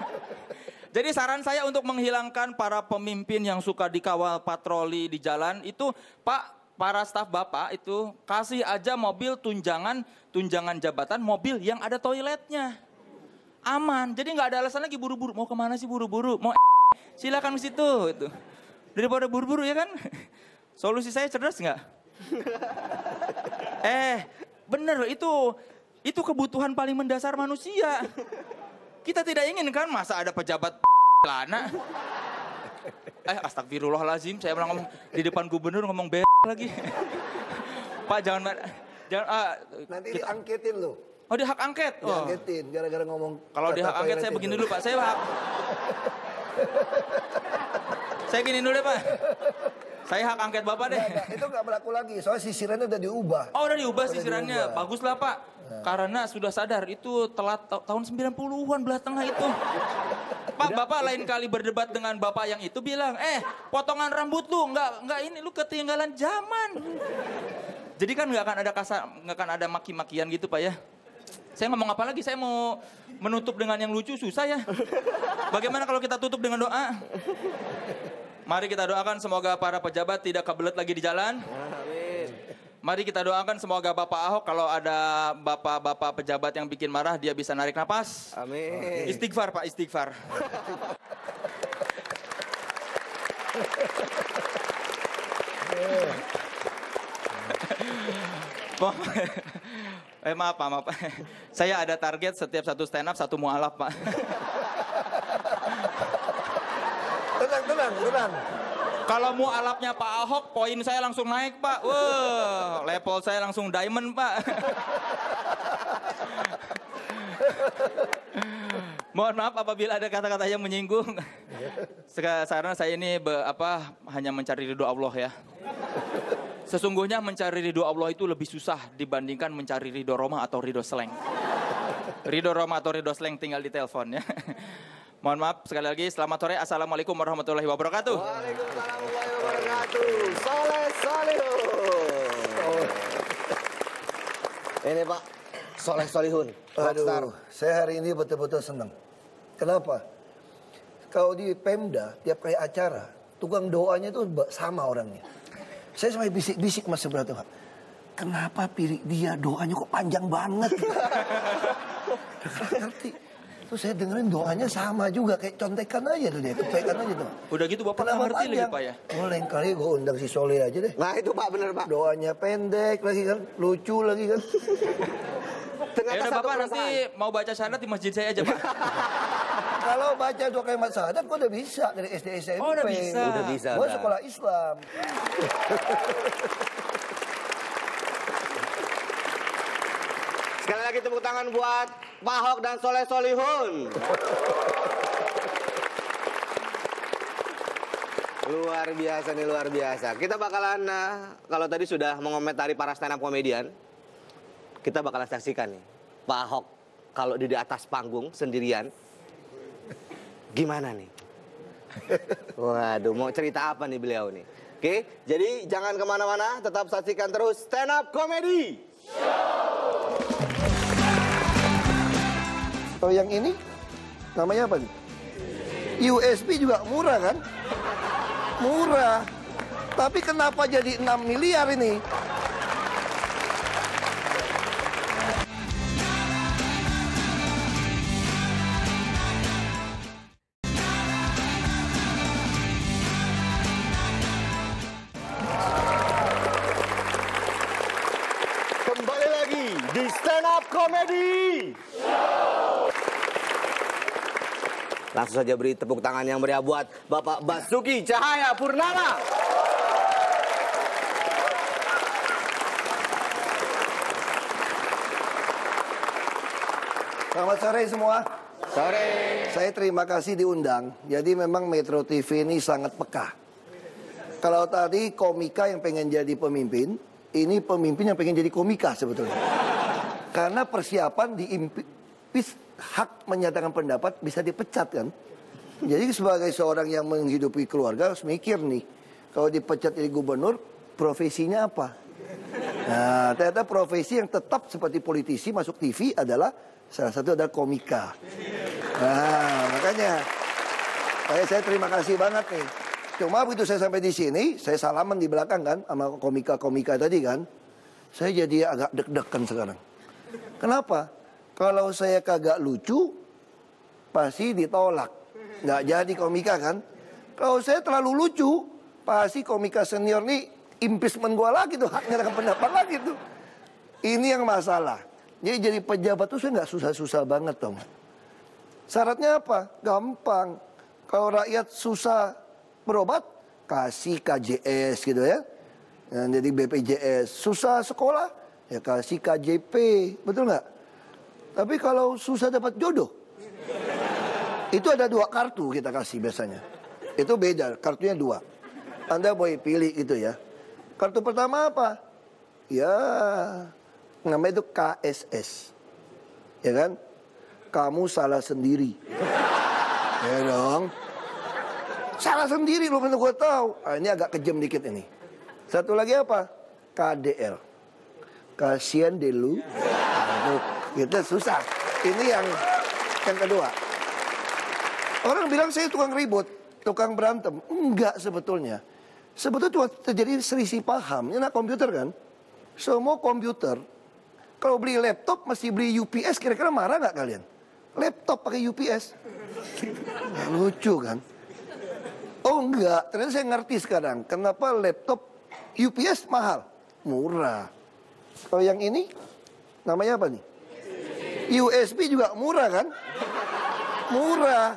Jadi saran saya untuk menghilangkan para pemimpin yang suka dikawal patroli di jalan itu Pak, para staf Bapak itu kasih aja mobil tunjangan jabatan mobil yang ada toiletnya. Aman, jadi nggak ada alasan lagi buru-buru. Mau kemana sih buru-buru? Mau silakan ke situ. Gitu. Daripada buru-buru ya kan. Solusi saya cerdas nggak? Bener itu kebutuhan paling mendasar manusia. Kita tidak ingin kan masa ada pejabat lana. Astagfirullahalazim, saya pernah ngomong di depan gubernur ngomong lagi. Pak jangan nanti diangketin loh. Oh di hak angket. Diangketin gara-gara ngomong. Kalau di hak angket saya begini dulu Pak, saya gini dulu deh Pak. Saya hak angket Bapak deh. Itu nggak berlaku lagi, soalnya sisirannya udah diubah. Oh udah diubah sisirannya, baguslah Pak. Karena sudah sadar itu telat tahun 90-an belah tengah itu. Pak Bapak lain kali berdebat dengan Bapak yang itu bilang, potongan rambut lu nggak ini lu ketinggalan zaman. Jadi kan nggak akan ada maki-makian gitu Pak ya. Saya ngomong apa lagi? Saya mau menutup dengan yang lucu susah ya. Bagaimana kalau kita tutup dengan doa? Mari kita doakan semoga para pejabat tidak kebelet lagi di jalan. Amin. Mari kita doakan semoga Bapak Ahok kalau ada bapak-bapak pejabat yang bikin marah dia bisa narik napas. Amin. Istighfar Pak, istighfar. Maaf, maaf. Saya ada target setiap satu stand up, satu mualaf, Pak. Tenang. Kalau mualafnya Pak Ahok, poin saya langsung naik, Pak. Wah, level saya langsung diamond, Pak. Mohon maaf apabila ada kata-kata yang menyinggung. Karena saya ini hanya mencari ridho Allah ya. Sesungguhnya mencari ridho Allah itu lebih susah dibandingkan mencari ridho Roma atau ridho Sleng. Ridho Roma atau ridho Sleng tinggal di telepon ya. Mohon maaf sekali lagi, selamat sore. Assalamualaikum warahmatullahi wabarakatuh. Waalaikumsalam warahmatullahi wabarakatuh. Soleh Solihun. Ini Pak, Soleh Solihun. Aduh, saya hari ini betul-betul senang. Kenapa? Kalau di Pemda, tiap kali acara, tukang doanya itu sama orangnya. Saya sampai bisik-bisik mas sebelah tuh. Kenapa pilih dia doanya kok panjang banget? Ngerti. Terus saya dengerin doanya sama juga, kayak contekan aja tuh dia, contekan aja tuh. Udah gitu Bapak nggak ngerti lagi Pak ya? Lain kali gue undang si Soleh aja deh. Nah itu Pak, bener Pak. Doanya pendek lagi kan, lucu lagi kan. Ternyata Ya udah satu Bapak perasaan. nanti mau baca syahadat di masjid saya aja Pak. Kalau baca dua kalimat syahadat, gue udah bisa dari SD SMP. Oh, udah bisa. Udah bisa. Gue udah. sekolah Islam. Sekali lagi tepuk tangan buat Pak Ahok dan Soleh Solihun. Luar biasa nih, luar biasa. Kita bakalan, kalau tadi sudah mengomentari para stand up komedian, kita bakalan saksikan nih. Pak Ahok kalau di atas panggung sendirian, gimana nih? Waduh, mau cerita apa nih beliau nih? Oke, jadi jangan kemana-mana, tetap saksikan terus stand up comedy. Kalau yang ini, namanya apa nih? USB juga murah kan? Murah. Tapi kenapa jadi 6 miliar ini? Kembali lagi di stand up comedy. Langsung saja beri tepuk tangan yang meriah buat Bapak Basuki Cahaya Purnama. Selamat sore semua. Sore. Saya terima kasih diundang. Jadi memang Metro TV ini sangat peka. Kalau tadi komika yang pengen jadi pemimpin, ini pemimpin yang pengen jadi komika sebetulnya. Karena persiapan hak menyatakan pendapat bisa dipecat kan. Jadi sebagai seorang yang menghidupi keluarga harus mikir nih. Kalau dipecat jadi gubernur, profesinya apa? Nah, ternyata profesi yang tetap seperti politisi masuk TV adalah salah satu adalah komika. Nah, makanya saya terima kasih banget nih. Cuma begitu saya sampai di sini, saya salaman di belakang kan sama komika-komika tadi kan. Saya jadi agak deg-degan sekarang. Kenapa? Kalau saya kagak lucu, pasti ditolak. Nggak jadi komika kan? Kalau saya terlalu lucu, pasti komika senior nih impeachment gue lagi tuh, hak menyatakan pendapat lagi tuh. Ini yang masalah. Jadi pejabat tuh saya nggak susah-susah banget dong. Syaratnya apa? Gampang. Kalau rakyat susah berobat, kasih KJS gitu ya. Jadi BPJS. Susah sekolah, ya kasih KJP. Betul nggak? Tapi kalau susah dapat jodoh, itu ada 2 kartu kita kasih biasanya. Itu beda, kartunya 2. Anda boleh pilih gitu ya. Kartu pertama apa? Ya, namanya itu KSS. Ya kan? Kamu salah sendiri. Ya dong. Salah sendiri loh, menurut gue tahu. Ini agak kejam dikit ini. Satu lagi apa? KDL. Kasian deh lu. Itu susah. Ini yang kedua. Orang bilang saya tukang ribut, tukang berantem. Enggak sebetulnya. Sebetulnya cuma terjadi selisih paham. Ini anak komputer kan? Semua komputer, kalau beli laptop mesti beli UPS, kira-kira marah nggak kalian? Laptop pakai UPS. Lucu kan? Oh enggak, ternyata saya ngerti sekarang. Kenapa laptop UPS mahal? Murah. Kalau yang ini, Namanya apa nih? USB juga murah kan? Murah.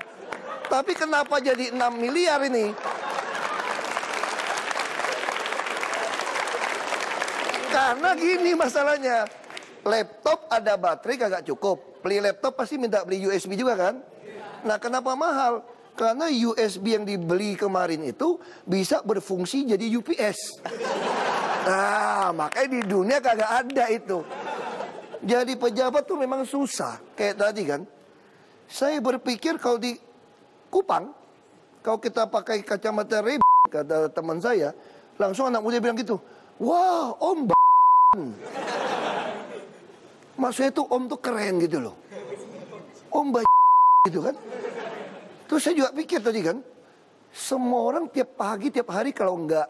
Tapi kenapa jadi 6 miliar ini? Karena gini masalahnya. Laptop ada baterai kagak cukup. Beli laptop pasti minta beli USB juga kan? Nah, kenapa mahal? Karena USB yang dibeli kemarin itu bisa berfungsi jadi UPS. Nah, makanya di dunia kagak ada itu. Jadi pejabat tuh memang susah. Kayak tadi kan. Saya berpikir kalau di Kupang, kalau kita pakai kacamata Ray, kata teman saya, langsung anak muda bilang gitu, wah, Om maksudnya tuh Om tuh keren gitu loh. Om gitu kan. Terus saya juga pikir tadi kan, semua orang tiap pagi, tiap hari kalau nggak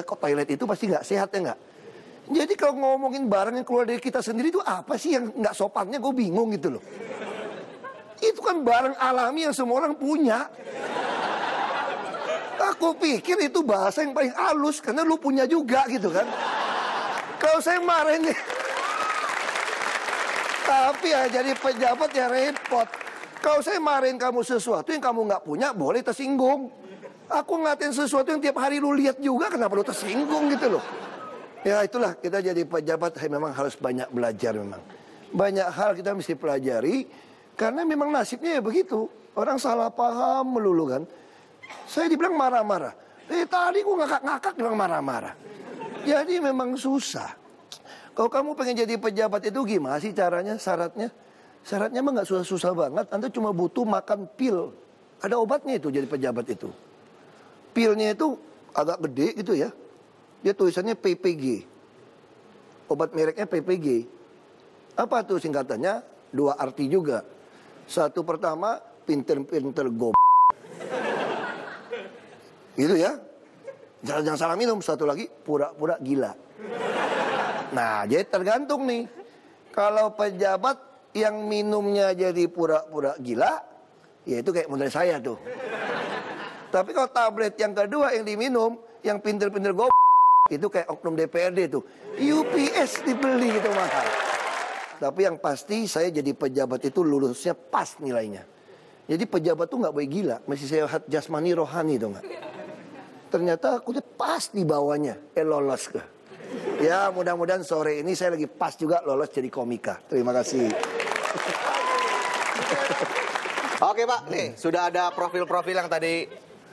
ke toilet itu pasti nggak sehat ya nggak? Jadi kalau ngomongin barang yang keluar dari kita sendiri itu apa sih yang nggak sopannya, gue bingung gitu loh. Itu kan barang alami yang semua orang punya. Aku pikir itu bahasa yang paling halus karena lu punya juga gitu kan. Kalau saya marahin tapi ya jadi pejabat ya repot. Kalau saya marahin kamu sesuatu yang kamu nggak punya, boleh tersinggung. Aku ngatain sesuatu yang tiap hari lu lihat juga, kenapa lu tersinggung gitu loh. Ya itulah, kita jadi pejabat memang harus banyak belajar memang. Banyak hal kita mesti pelajari, karena memang nasibnya ya begitu. Orang salah paham melulu kan. Saya dibilang marah-marah. Tadi gua ngakak-ngakak bilang marah-marah. Jadi memang susah. Kalau kamu pengen jadi pejabat itu gimana sih caranya, syaratnya? Syaratnya mah nggak susah-susah banget. Anda cuma butuh makan pil. Ada obatnya itu jadi pejabat itu. Pilnya itu agak gede gitu ya. Dia tulisannya PPG. Obat mereknya PPG. Apa tuh singkatannya? 2 arti juga. Satu pertama, pinter-pinter gitu ya. Jangan salah minum. Satu lagi, pura-pura gila. Nah, jadi tergantung nih. Kalau pejabat yang minumnya jadi pura-pura gila, ya itu kayak model saya tuh. Tapi kalau tablet yang kedua yang diminum, yang pinter-pinter itu kayak oknum DPRD tuh. UPS dibeli gitu mahal. Tapi yang pasti saya jadi pejabat itu lulusnya pas nilainya. Jadi pejabat tuh nggak boleh gila, masih sehat jasmani rohani tuh nggak. Ternyata aku tuh pas di bawahnya, lolos ke. Ya mudah-mudahan sore ini saya lagi pas juga lolos jadi komika. Terima kasih. Oke Pak, nih sudah ada profil-profil yang tadi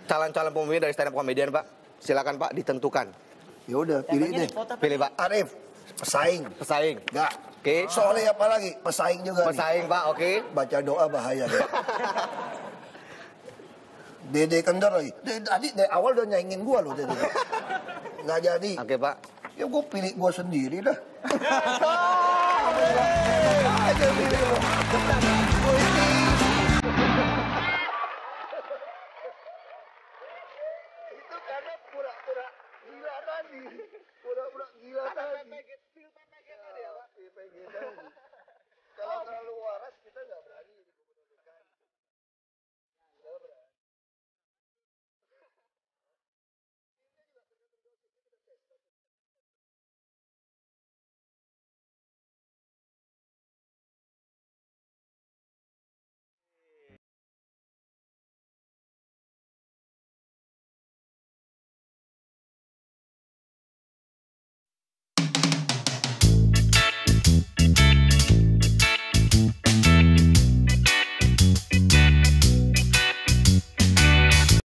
calon-calon pemimpin dari stand up comedian Pak. Silakan Pak ditentukan. Ya udah pilih deh. Pilih Pak. Arif, pesaing. Pesaing. Enggak. Oke. Soalnya apa lagi? Pesaing juga. Pesaing Pak, oke. Baca doa bahaya deh. Dede Kendor lagi. Tadi dari awal udah nyaingin gua loh Dede. Nggak jadi. Oke Pak. Ya gua pilih gua sendiri dah. Aja pilih lo. Itu karena pura-pura gila tadi. Pura-pura gila tadi. PPG tadi ya Pak. PPG tadi. Kalau terlalu waras kita nggak berani.